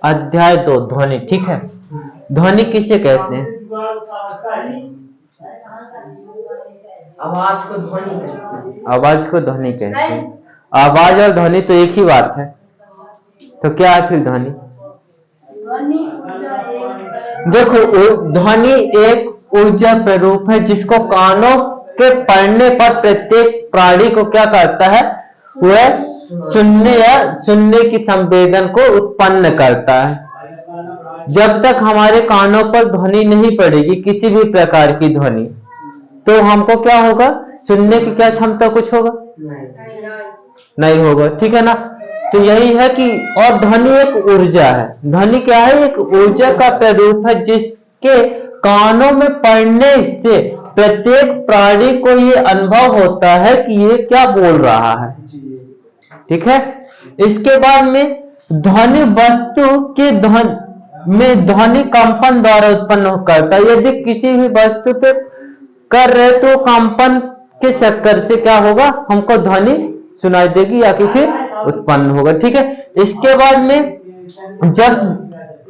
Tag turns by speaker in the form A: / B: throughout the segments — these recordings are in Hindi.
A: अध्याय 2 ध्वनि। ठीक है, ध्वनि किसे कहते हैं?
B: आवाज को ध्वनि कहते हैं।
A: आवाज को ध्वनि कहते हैं। आवाज और ध्वनि तो एक ही बात है, तो क्या है फिर ध्वनि? देखो, ध्वनि एक ऊर्जा प्ररूप है जिसको कानों के पड़ने पर प्रत्येक प्राणी को क्या करता है, वह सुनने या सुनने की संवेदन को उत्पन्न करता है। जब तक हमारे कानों पर ध्वनि नहीं पड़ेगी, किसी भी प्रकार की ध्वनि, तो हमको क्या होगा, सुनने की क्या क्षमता कुछ होगा? नहीं होगा। ठीक है ना? तो यही है कि, और ध्वनि एक ऊर्जा है। ध्वनि क्या है? एक ऊर्जा का प्ररूप है जिसके कानों में पड़ने से प्रत्येक प्राणी को ये अनुभव होता है कि ये क्या बोल रहा है। ठीक है। इसके बाद में ध्वनि वस्तु के ध्वनि कंपन द्वारा उत्पन्न करता है। यदि किसी भी वस्तु पे कर रहे तो कंपन के चक्कर से क्या होगा, हमको ध्वनि सुनाई देगी या कि फिर उत्पन्न होगा। ठीक है। इसके बाद में जब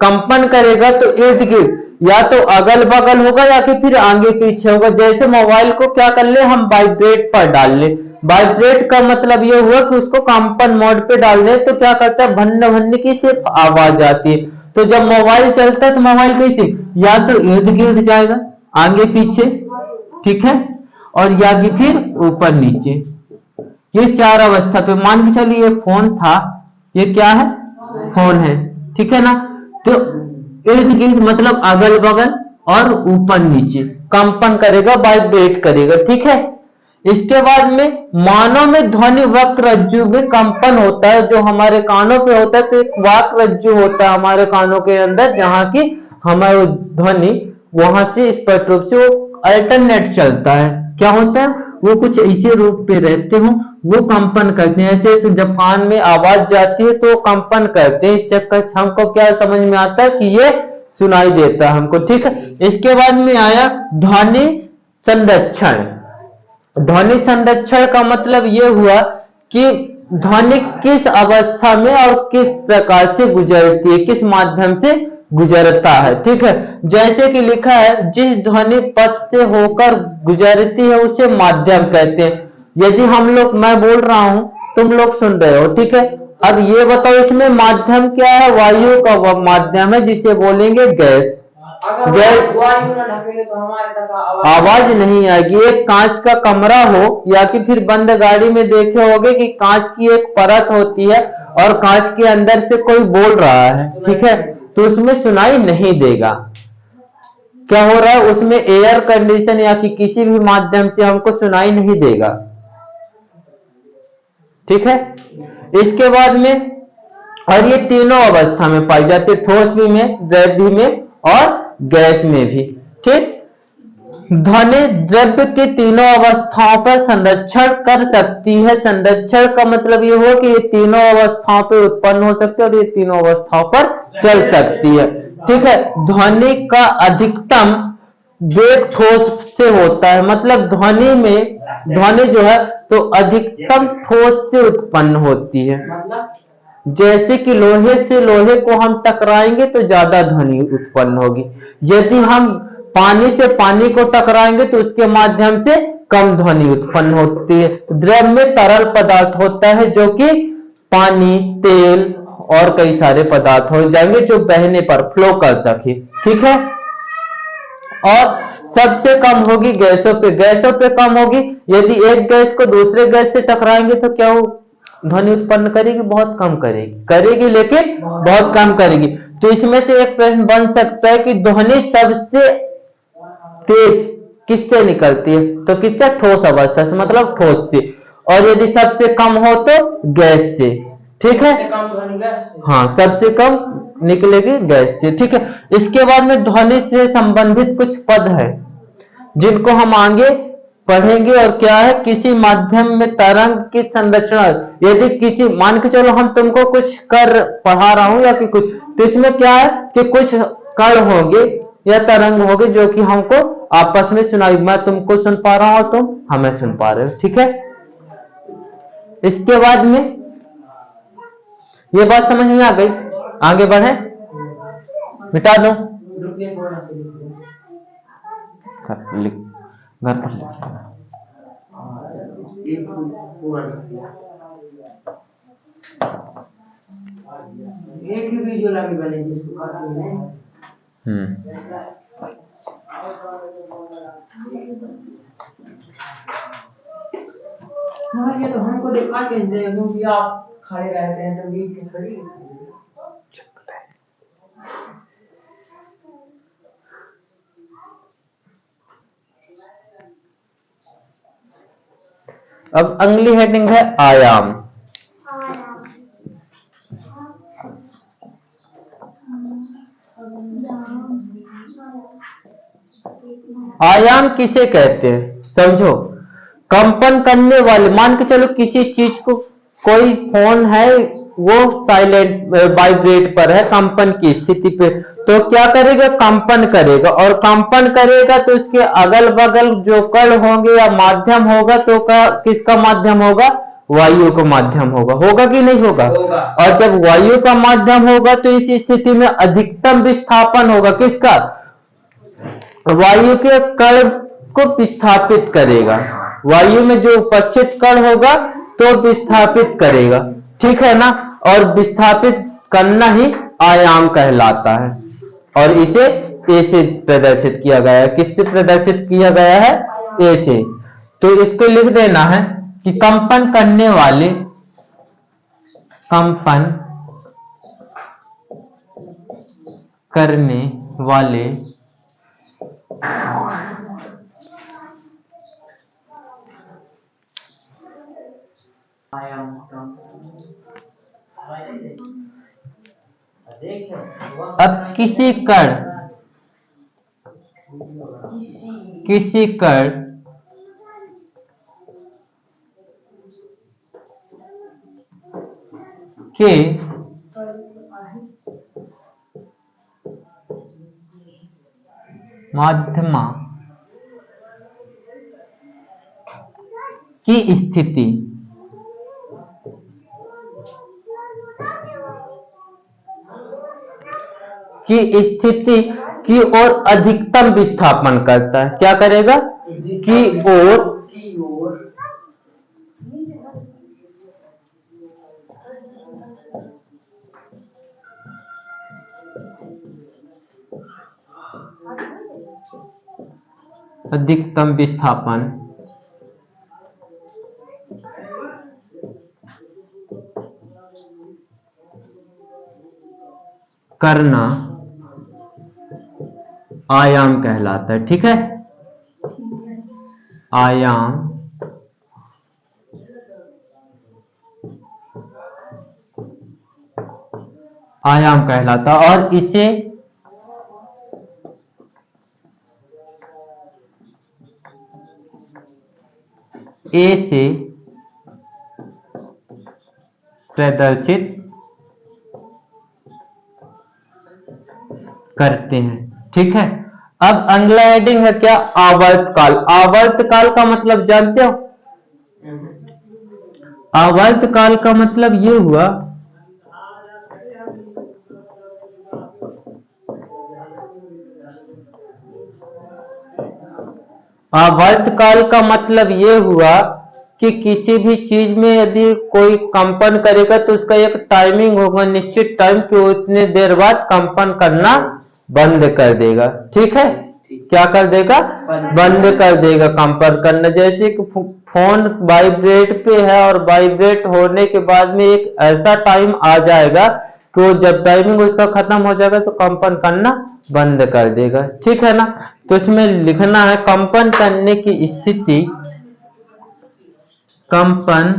A: कंपन करेगा तो इर्द गिर्द या तो अगल बगल होगा या कि फिर आगे पीछे होगा। जैसे मोबाइल को क्या कर ले, हम वाइब्रेट पर डाल ले। वाइब्रेट का मतलब ये हुआ कि उसको कंपन मोड पे डाल दे तो क्या करता है, भन्न भन्न की सिर्फ आवाज आती है। तो जब मोबाइल चलता है तो मोबाइल कैसे, या तो इर्द गिर्द जाएगा, आगे पीछे, ठीक है, और या कि फिर ऊपर नीचे। ये चार अवस्था पे मान के चलिए ये फोन था, ये क्या है, फोन है। ठीक है ना? तो इर्द गिर्द मतलब अगल बगल और ऊपर नीचे कंपन करेगा, वाइब्रेट करेगा। ठीक है। इसके बाद में मानव में ध्वनि वक्र रज्जु में कंपन होता है, जो हमारे कानों पे होता है। तो एक वाक रज्जु होता है हमारे कानों के अंदर, जहां की हमारी ध्वनि वहां से स्पष्ट रूप से वो अल्टरनेट चलता है। क्या होता है, वो कुछ ऐसे रूप पे रहते हो, वो कंपन करते हैं। ऐसे ऐसे जब कान में आवाज जाती है तो कंपन करते हैं। इस चक्कर से हमको क्या समझ में आता है कि ये सुनाई देता है हमको। ठीक है। इसके बाद में आया ध्वनि संरक्षण। ध्वनि संरक्षण का मतलब ये हुआ कि ध्वनि किस अवस्था में और किस प्रकार से गुजरती है, किस माध्यम से गुजरता है। ठीक है। जैसे कि लिखा है, जिस ध्वनि पथ से होकर गुजरती है उसे माध्यम कहते हैं। यदि हम लोग, मैं बोल रहा हूं, तुम लोग सुन रहे हो, ठीक है। अब ये बताओ इसमें माध्यम क्या है? वायु का वह माध्यम है जिसे बोलेंगे गैस। गैस
B: वायु न ढकेले तो हमारे तक
A: आवाज नहीं आएगी। एक कांच का कमरा हो या कि फिर बंद गाड़ी में देखे होगे कि कांच की एक परत होती है और कांच के अंदर से कोई बोल रहा है, ठीक है, तो उसमें सुनाई नहीं देगा। क्या हो रहा है, उसमें एयर कंडीशन या कि किसी भी माध्यम से हमको सुनाई नहीं देगा। ठीक है। इसके बाद में, और ये तीनों अवस्था में पाई जाती है, ठोस भी में, द्रव्य में और गैस में भी। ठीक। ध्वनि द्रव्य के तीनों अवस्थाओं पर संरक्षण कर सकती है। संरक्षण का मतलब ये हुआ कि ये तीनों अवस्थाओं पर उत्पन्न हो सकती है और ये तीनों अवस्थाओं पर चल सकती है। ठीक है। ध्वनि का अधिकतम वेग ठोस से होता है, मतलब ध्वनि में, ध्वनि जो है तो अधिकतम ठोस से उत्पन्न होती है। जैसे कि लोहे से लोहे को हम टकराएंगे तो ज्यादा ध्वनि उत्पन्न होगी। यदि हम पानी से पानी को टकराएंगे तो उसके माध्यम से कम ध्वनि उत्पन्न होती है। द्रव में तरल पदार्थ होता है जो कि पानी, तेल और कई सारे पदार्थ हो जाएंगे जो बहने पर फ्लो कर सके। ठीक है। और सबसे कम होगी गैसों पे, गैसों पे कम होगी। यदि एक गैस को दूसरे गैस से टकराएंगे तो क्या हो, ध्वनि उत्पन्न करेगी, बहुत कम करेगी लेकिन बहुत कम करेगी। तो इसमें से एक प्रश्न बन सकता है कि ध्वनि सबसे तेज किससे निकलती है, तो किससे, ठोस अवस्था से, मतलब ठोस से। और यदि सबसे कम हो तो गैस से। ठीक है। हाँ, सबसे कम निकलेगी गैस से। ठीक है। इसके बाद में ध्वनि से संबंधित कुछ पद है जिनको हम आगे पढ़ेंगे। और क्या है, किसी माध्यम में तरंग की संरचना। यदि किसी, मान के चलो हम तुमको कुछ कर पढ़ा रहा हूं या कि कुछ, तो इसमें क्या है कि कुछ कण होंगे या तरंग होंगे जो कि हमको आपस में सुनाई, मैं तुमको सुन पा रहा हूं, तुम हमें सुन पा रहे हो। ठीक है। इसके बाद में ये बात समझ में आ गई? आगे बढ़े, मिटा दो।
B: रुकिए थोड़ा सा रुकिए।
A: घर पर लिख, घर पर लिख।
B: एक पूरा लिख दिया। एक ही वीडियो लगी बने जिसको काटूं नहीं। हाँ ये तो हमको दिखा के दे क्योंकि आप खड़े रहते हैं तो बीच में खड़ी
A: अब अगली हेडिंग है आयाम। आयाम किसे कहते हैं समझो। कंपन करने वाले, मान के चलो किसी चीज को, कोई फोन है वो साइलेंट वाइब्रेट पर है, कंपन की स्थिति पे, तो क्या करेगा, कंपन करेगा, और कंपन करेगा तो उसके अगल बगल जो कण होंगे या माध्यम होगा तो किसका माध्यम होगा, वायु का माध्यम होगा कि नहीं होगा? और जब वायु का माध्यम होगा तो इस स्थिति में अधिकतम विस्थापन होगा किसका, वायु के कण को विस्थापित करेगा, वायु में जो उपस्थित कण होगा तो विस्थापित करेगा, ठीक है ना? और विस्थापित करना ही आयाम कहलाता है। और इसे ए से प्रदर्शित किया गया है। किससे प्रदर्शित किया गया है? ए से। तो इसको लिख देना है कि कंपन करने वाले, कंपन करने वाले
B: आयाम
A: अब किसी कण के माध्यमा की स्थिति की ओर अधिकतम विस्थापन करता है। क्या करेगा? की ओर अधिकतम विस्थापन करना आयाम कहलाता है, ठीक है? आयाम कहलाता है। और इसे ए से प्रदर्शित करते हैं, ठीक है? अब अगला हेडिंग है क्या, आवर्तकाल। आवर्तकाल का मतलब जानते हो? आवर्तकाल का मतलब ये हुआ, आवर्तकाल का मतलब ये हुआ कि किसी भी चीज में यदि कोई कंपन करेगा तो उसका एक टाइमिंग होगा, निश्चित टाइम कि उतने देर बाद कंपन करना बंद कर देगा, ठीक है? क्या कर देगा? बंद कर देगा कंपन करना। जैसे कि फोन वाइब्रेट पे है और वाइब्रेट होने के बाद में एक ऐसा टाइम आ जाएगा कि जब टाइमिंग उसका खत्म हो जाएगा तो कंपन करना बंद कर देगा, ठीक है ना? तो इसमें लिखना है कंपन करने की स्थिति, कंपन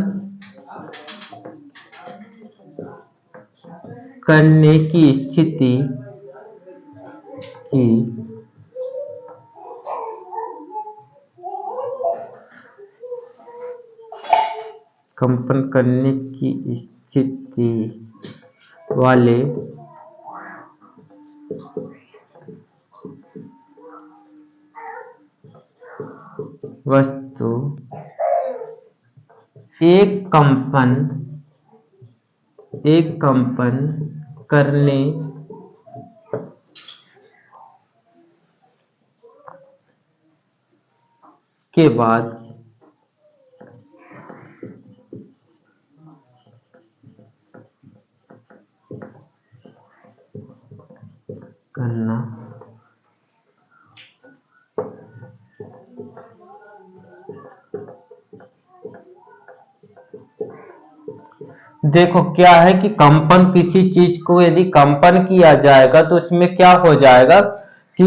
A: करने की स्थिति की कंपन करने की स्थिति वाले वस्तु एक कंपन एक कंपन करने के बाद करना देखो क्या है कि कंपन किसी चीज को यदि कंपन किया जाएगा तो उसमें क्या हो जाएगा कि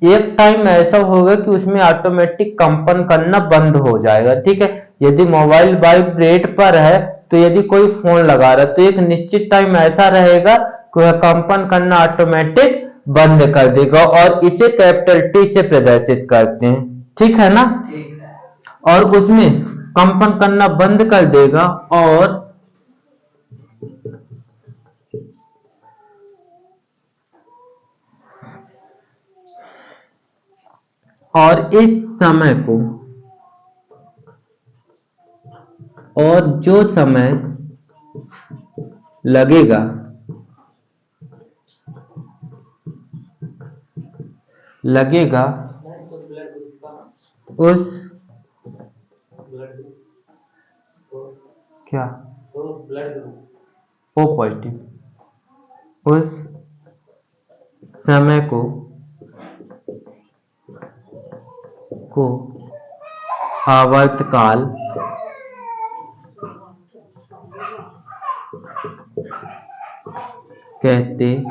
A: एक टाइम ऐसा होगा कि उसमें ऑटोमेटिक कंपन करना बंद हो जाएगा। ठीक है, यदि मोबाइल वाइब्रेट पर है तो यदि कोई फोन लगा रहा है तो एक निश्चित टाइम ऐसा रहेगा कि वह कंपन करना ऑटोमेटिक बंद कर देगा और इसे कैपिटल टी से प्रदर्शित करते हैं। ठीक है ना,
B: ठीक है।
A: और उसमें कंपन करना बंद कर देगा और इस समय को और जो समय लगेगा उस क्या ओ पॉजिटिव उस समय को आवर्तकाल कहते हैं।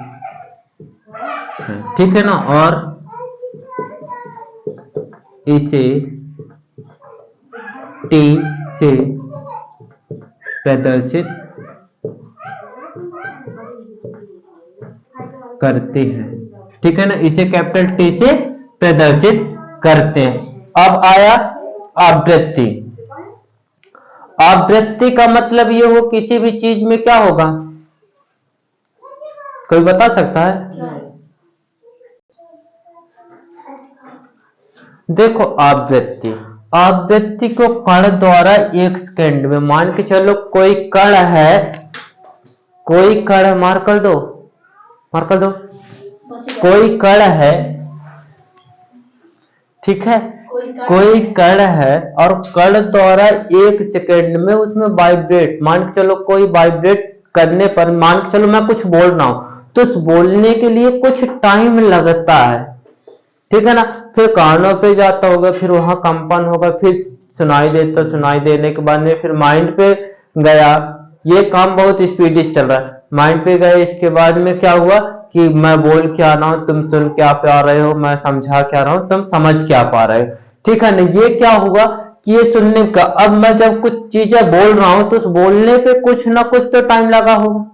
A: ठीक है ना, और इसे टी से प्रदर्शित करते हैं। ठीक है ना, इसे कैपिटल टी से प्रदर्शित करते हैं। अब आया आवृत्ति। आवृत्ति का मतलब ये हो किसी भी चीज में क्या होगा, कोई बता सकता है? देखो आवृत्ति को कण द्वारा एक सेकेंड में, मान के चलो कोई कण है, मार कर दो कोई कण है, ठीक है, कोई कण है और कण द्वारा एक सेकेंड में उसमें वाइब्रेट, मान के चलो कोई वाइब्रेट करने पर, मान के चलो मैं कुछ बोल रहा हूं तो उस बोलने के लिए कुछ टाइम लगता है। ठीक है ना, फिर कानों पे जाता होगा, फिर वहां कंपन होगा, फिर सुनाई देता, सुनाई देने के बाद में फिर माइंड पे गया। ये काम बहुत स्पीडी से चल रहा है, माइंड पे गए, इसके बाद में क्या हुआ कि मैं बोल क्या रहा हूं, तुम सुन क्या पा रहे हो, मैं समझा क्या रहा हूं, तुम समझ क्या पा रहे हो। ठीक है ना, ये क्या हुआ कि ये सुनने का, अब मैं जब कुछ चीजें बोल रहा हूं तो उस बोलने पे कुछ ना कुछ तो टाइम लगा होगा,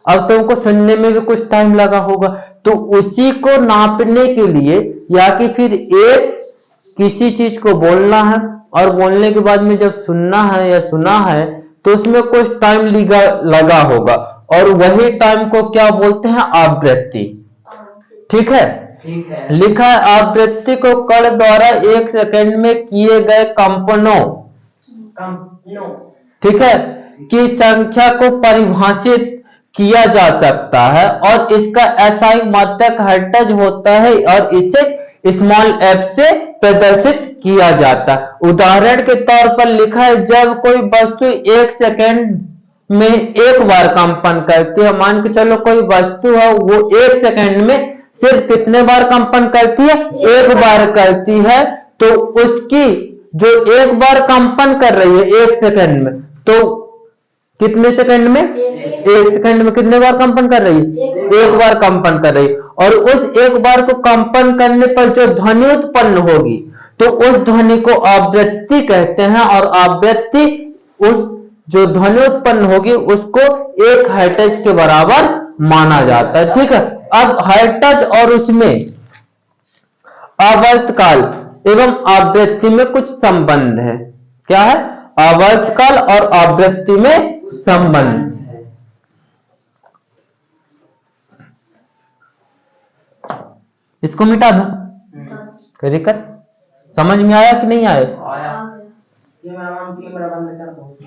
A: अब तुमको सुनने में भी कुछ टाइम लगा होगा, तो उसी को नापने के लिए, या कि फिर एक किसी चीज को बोलना है और बोलने के बाद में जब सुनना है या सुना है तो उसमें कुछ टाइम लगा होगा, और वही टाइम को क्या बोलते हैं, आवृत्ति। ठीक है, लिखा है आवृत्ति को कण द्वारा एक सेकंड में किए गए कंपनों, ठीक है, की संख्या को परिभाषित किया जा सकता है और इसका एसआई मात्रक हर्ट्ज होता है और इसे स्मॉल एफ से प्रदर्शित किया जाता है। उदाहरण के तौर पर लिखा है जब कोई वस्तु एक सेकंड में एक बार कंपन करती है, मान के चलो कोई वस्तु है वो एक सेकंड में सिर्फ कितने बार कंपन करती है, एक बार करती है, तो उसकी जो एक बार कंपन कर रही है एक सेकंड में, तो कितने सेकंड में, एक सेकंड में कितने बार कंपन कर रही है, एक बार कंपन कर रही है, और उस एक बार को कंपन करने पर जो ध्वनि उत्पन्न होगी तो उस ध्वनि को आवृत्ति कहते हैं, और आवृत्ति उस जो ध्वनि उत्पन्न होगी उसको एक हर्ट्ज के बराबर माना जाता है। ठीक है, अब हर्ट्ज और उसमें आवर्तकाल एवं आवृत्ति में कुछ संबंध है। क्या है, आवर्तकाल और आवृत्ति में संबंध। इसको मिटा दो, कर समझ में आया कि नहीं आया?
B: ये मेरा बंद कर दो।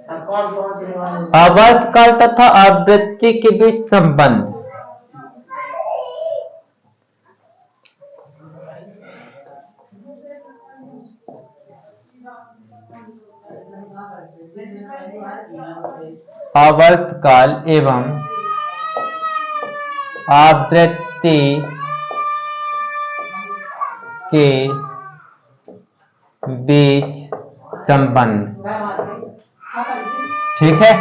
B: अब कौन कौन से वाले
A: आवर्तकाल तथा आवृत्ति के बीच संबंध। आवर्तकाल एवं आवृत्ति के बीच संबंध। ठीक है,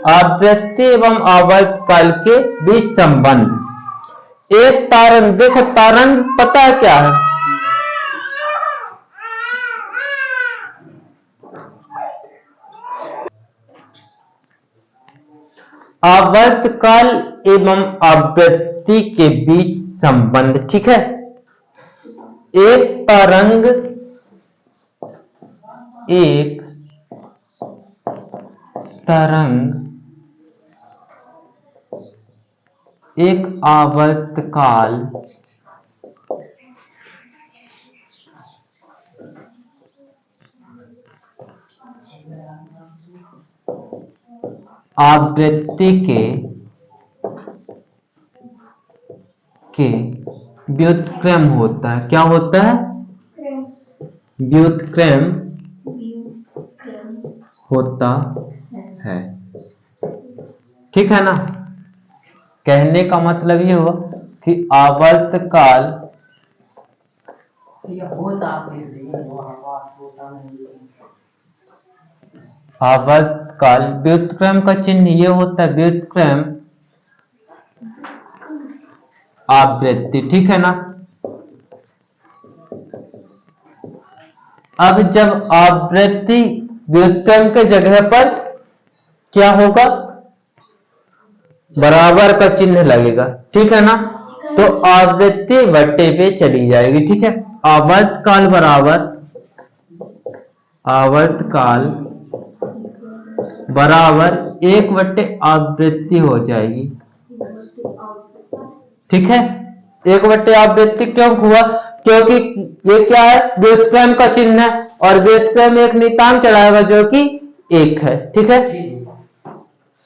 A: आवृत्ति एवं आवर्तकाल के बीच संबंध। एक तारण, देखो तारण पता है क्या है? आवर्तकाल एवं आवृत्ति के बीच संबंध। ठीक है, एक तरंग एक आवर्तकाल आवृत्ति के व्युत्क्रम होता है। क्या होता है? व्युत्क्रम होता है। ठीक है ना? कहने का मतलब ये हुआ कि आवर्तकाल आवर्तकाल व्युत्क्रम का चिन्ह ये होता है, व्युत्क्रम आवृत्ति। ठीक है ना? अब जब आवृत्ति व्युत्क्रम के जगह पर क्या होगा? बराबर का चिन्ह लगेगा। ठीक है ना? तो आवृत्ति वट्टे पे चली जाएगी। ठीक है, आवर्तकाल बराबर 1/, आवृत्ति हो जाएगी। ठीक है, 1/, आवृत्ति क्यों हुआ? क्योंकि ये क्या है? व्युत्क्रम का चिन्ह है और व्युत्क्रम एक नियतांक चढ़ाएगा जो कि 1 है। ठीक है,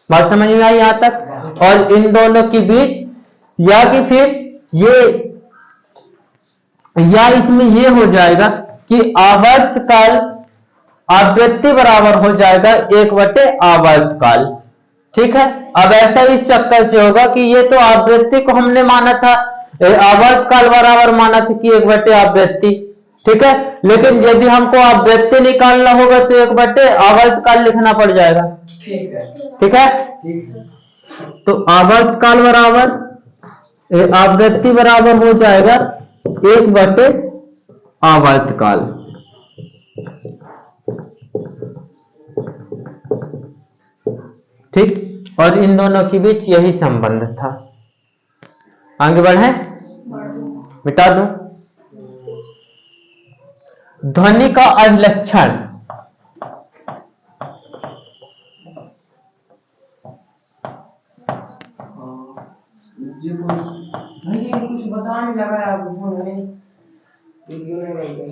A: बात समझ में आई यहां तक? और इन दोनों के बीच या कि फिर ये या इसमें ये हो जाएगा कि आवर्तकाल आवृत्ति बराबर हो जाएगा 1/, आवर्तकाल। ठीक है, अब ऐसा इस चक्कर से होगा कि ये तो आवृत्ति को हमने माना था, आवर्तकाल बराबर माना था कि 1/, आवृत्ति। ठीक है, लेकिन यदि हमको आवृत्ति निकालना होगा तो 1/, आवर्तकाल लिखना पड़ जाएगा।
B: ठीक है,
A: ठीक है, तो आवर्तकाल बराबर आवृत्ति बराबर हो जाएगा 1/, आवर्तकाल। ठीक, और इन दोनों के बीच यही संबंध था। आगे बढ़े, मिटा दूं। ध्वनि का अभिलक्षण।
B: कुछ बताने लगा है वीडियो में नहीं गई।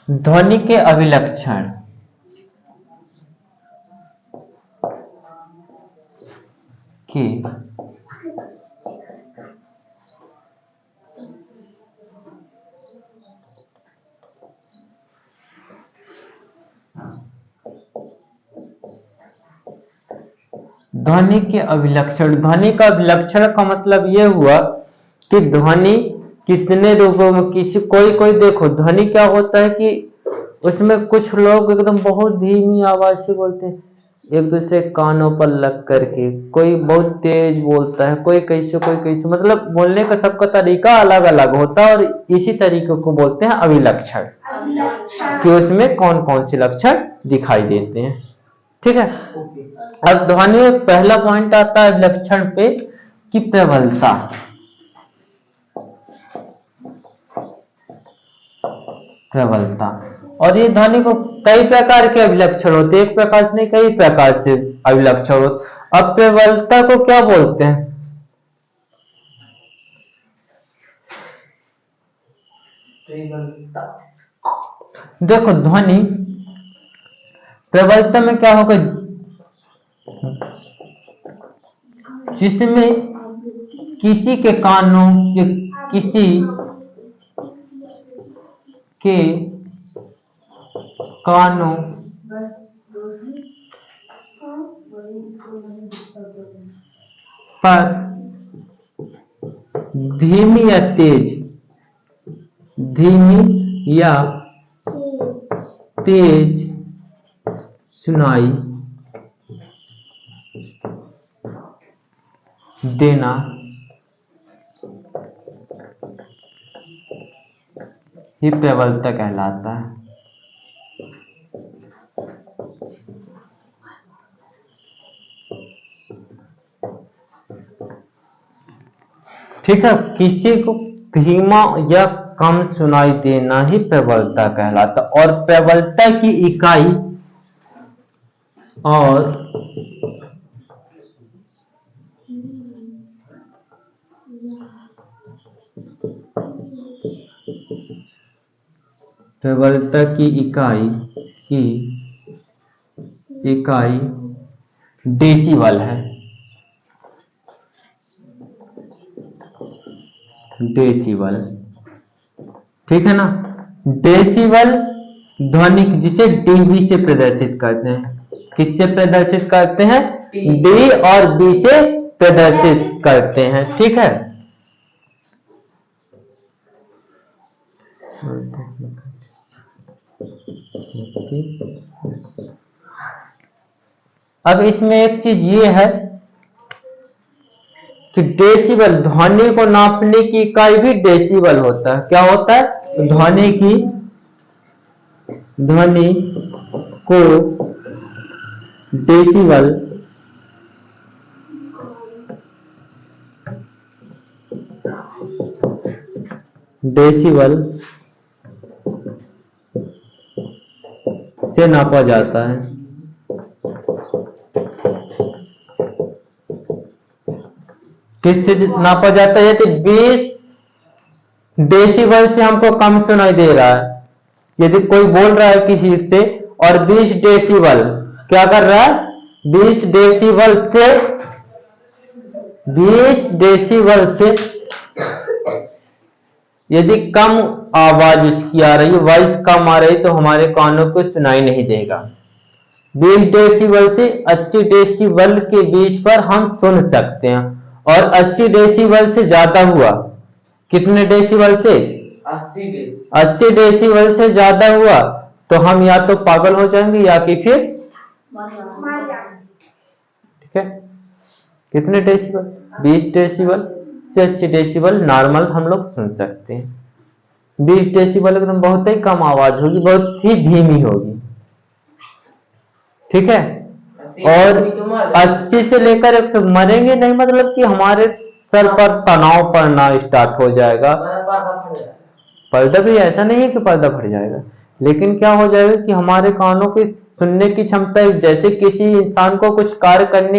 A: ध्वनि के अभिलक्षण। कि ध्वनि के अभिलक्षण। ध्वनि का अभिलक्षण का मतलब यह हुआ कि ध्वनि कितने रूपों में, किसी कोई देखो, ध्वनि क्या होता है कि उसमें कुछ लोग एकदम बहुत धीमी आवाज से बोलते हैं, एक दूसरे कानों पर लग करके, कोई बहुत तेज बोलता है, कोई कैसे, मतलब बोलने का सबका तरीका अलग अलग होता है, और इसी तरीके को बोलते हैं अभिलक्षण, कि उसमें कौन कौन से लक्षण दिखाई देते हैं। ठीक है, अब ध्वनि में पहला पॉइंट आता है अभिलक्षण पे कि प्रबलता। प्रबलता और ये ध्वनि को कई प्रकार के अभिलक्षण होते हैं, एक प्रकार से नहीं कई प्रकार से अभिलक्षण होते। अब प्रबलता को क्या बोलते हैं? देखो ध्वनि प्रबलता में क्या होगा, जिसमें किसी के कानों या किसी के कानों पर धीमी या तेज, धीमी या तेज सुनाई देना ही प्रबलता कहलाता है। ठीक है, किसी को धीमा या कम सुनाई देना ही प्रबलता कहलाता। और प्रबलता की इकाई और प्रबलता की इकाई डेसिबल है। डेसिबल, ठीक है ना। डेसिबल ध्वनि जिसे डीबी से प्रदर्शित करते हैं, किससे प्रदर्शित करते हैं? डी और बी से प्रदर्शित करते हैं, ठीक है। अब इसमें एक चीज ये है कि डेसिबल, ध्वनि को नापने की इकाई भी डेसिबल होता है। क्या होता है? ध्वनि को डेसिबल से नापा जाता है। किससे नापा जाता है? यदि 20 डेसिबल से हमको कम सुनाई दे रहा है, यदि कोई बोल रहा है किसी से और 20 डेसिबल क्या कर रहा है? 20 डेसिबल से यदि कम आवाज उसकी आ रही है, वॉइस कम आ रही है, तो हमारे कानों को सुनाई नहीं देगा। 20 डेसिबल से 80 डेसिबल के बीच पर हम सुन सकते हैं। और 80 डेसिबल से ज्यादा हुआ, कितने डेसिबल से? 80 डेसिबल से ज्यादा हुआ तो हम या तो पागल हो जाएंगे या कि फिर ठीक है। कितने डेसिबल? 20 डेसिबल से 80 डेसिबल नॉर्मल हम लोग सुन सकते हैं। 20 डेसिबल एकदम बहुत ही कम आवाज होगी, बहुत ही धीमी होगी, ठीक है। और 80 से लेकर 100 मरेंगे नहीं, मतलब कि हमारे सर पर तनाव पड़ना स्टार्ट हो जाएगा। पर्दा भी ऐसा नहीं है कि पर्दा फट जाएगा, लेकिन क्या हो जाएगा कि हमारे कानों की सुनने की क्षमता, जैसे किसी इंसान को कुछ कार्य करने